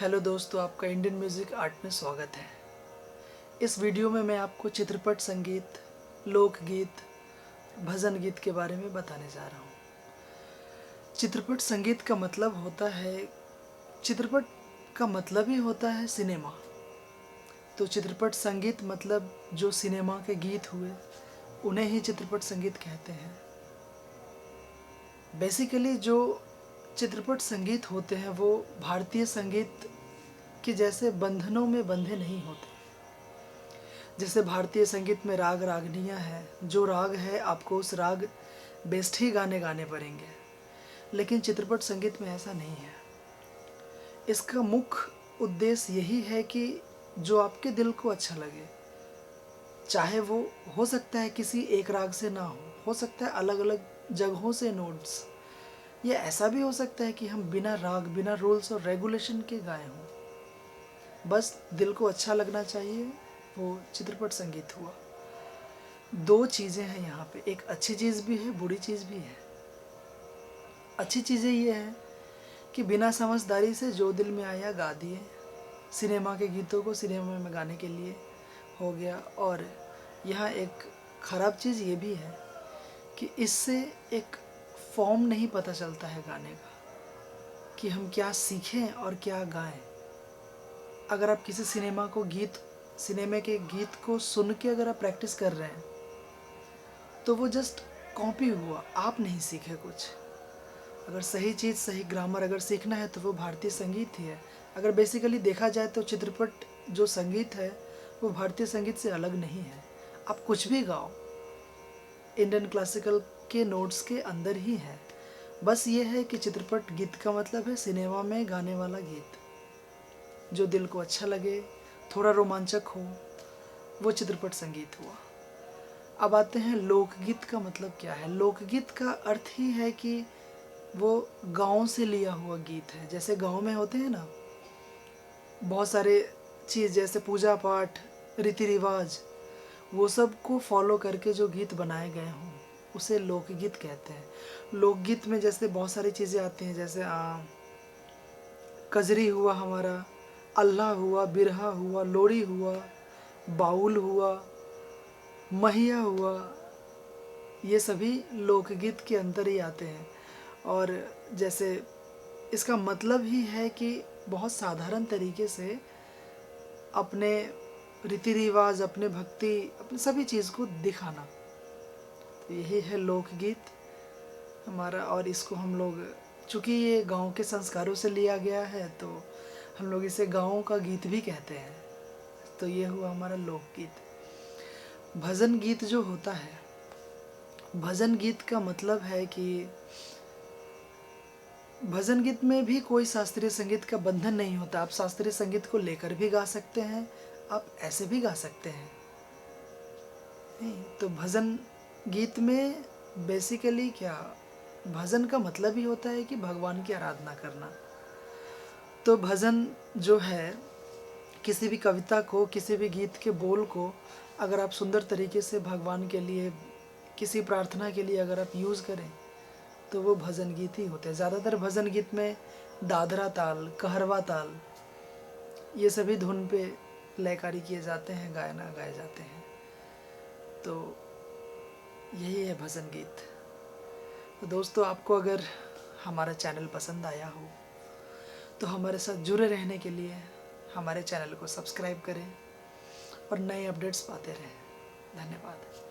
Hello दोस्तों, आपका Indian music art में स्वागत है। इस वीडियो में मैं आपको चित्रपट संगीत, लोकगीत, भजन गीत के बारे में बताने जा रहा हूँ। चित्रपट संगीत का मतलब होता है, चित्रपट का मतलब ही होता है सिनेमा। तो चित्रपट संगीत मतलब जो सिनेमा के गीत हुए उन्हें ही चित्रपट संगीत कहते हैं। बेसिकली जो चित्रपट संगीत होते हैं वो भारतीय संगीत के जैसे बंधनों में बंधे नहीं होते। जैसे भारतीय संगीत में राग रागनियाँ हैं, जो राग है आपको उस राग बेस्ड ही गाने गाने पड़ेंगे, लेकिन चित्रपट संगीत में ऐसा नहीं है। इसका मुख्य उद्देश्य यही है कि जो आपके दिल को अच्छा लगे, चाहे वो हो सकता है किसी एक राग से ना हो सकता है अलग अलग जगहों से नोट्स, या ऐसा भी हो सकता है कि हम बिना राग, बिना रूल्स और रेगुलेशन के गाए हों। बस दिल को अच्छा लगना चाहिए, वो चित्रपट संगीत हुआ। दो चीज़ें हैं यहाँ पे, एक अच्छी चीज़ भी है, बुरी चीज़ भी है। अच्छी चीज़ें ये हैं कि बिना समझदारी से जो दिल में आया गा दिए, सिनेमा के गीतों को सिनेमा में गाने के लिए हो गया। और यहाँ एक ख़राब चीज़ ये भी है कि इससे एक फॉर्म नहीं पता चलता है गाने का, कि हम क्या सीखें और क्या गाएं। अगर आप किसी सिनेमा के गीत को सुन के अगर आप प्रैक्टिस कर रहे हैं तो वो जस्ट कॉपी हुआ, आप नहीं सीखे कुछ। अगर सही चीज़, सही ग्रामर अगर सीखना है तो वो भारतीय संगीत ही है। अगर बेसिकली देखा जाए तो चित्रपट जो संगीत है वो भारतीय संगीत से अलग नहीं है। आप कुछ भी गाओ, इंडियन क्लासिकल के नोट्स के अंदर ही है। बस ये है कि चित्रपट गीत का मतलब है सिनेमा में गाने वाला गीत, जो दिल को अच्छा लगे, थोड़ा रोमांचक हो, वो चित्रपट संगीत हुआ। अब आते हैं लोकगीत का मतलब क्या है। लोकगीत का अर्थ ही है कि वो गाँव से लिया हुआ गीत है। जैसे गाँव में होते हैं ना बहुत सारे चीज़, जैसे पूजा पाठ, रीति रिवाज, वो सब को फॉलो करके जो गीत बनाए गए हों उसे लोकगीत कहते हैं। लोकगीत में जैसे बहुत सारी चीज़ें आती हैं, जैसे कजरी हुआ हमारा, अल्लाह हुआ, बिरहा हुआ, लोरी हुआ, बाउल हुआ, महिया हुआ, ये सभी लोकगीत के अंदर ही आते हैं। और जैसे इसका मतलब ही है कि बहुत साधारण तरीके से अपने रीति रिवाज, अपने भक्ति, अपने सभी चीज़ को दिखाना, तो यही है लोकगीत हमारा। और इसको हम लोग, चूँकि ये गांव के संस्कारों से लिया गया है, तो हम लोग इसे गाँव का गीत भी कहते हैं। तो ये हुआ हमारा लोकगीत। भजन गीत जो होता है, भजन गीत का मतलब है कि भजन गीत में भी कोई शास्त्रीय संगीत का बंधन नहीं होता। आप शास्त्रीय संगीत को लेकर भी गा सकते हैं, आप ऐसे भी गा सकते हैं। नहीं तो भजन गीत में बेसिकली क्या, भजन का मतलब ही होता है कि भगवान की आराधना करना। तो भजन जो है, किसी भी कविता को, किसी भी गीत के बोल को अगर आप सुंदर तरीके से भगवान के लिए, किसी प्रार्थना के लिए अगर आप यूज़ करें तो वो भजन गीत ही होते हैं। ज़्यादातर भजन गीत में दादरा ताल, कहरवा ताल, ये सभी धुन पे लयकारी किए जाते हैं, गायना गाए जाते हैं। तो यही है भजन गीत। तो दोस्तों, आपको अगर हमारा चैनल पसंद आया हो तो हमारे साथ जुड़े रहने के लिए हमारे चैनल को सब्सक्राइब करें और नए अपडेट्स पाते रहें। धन्यवाद।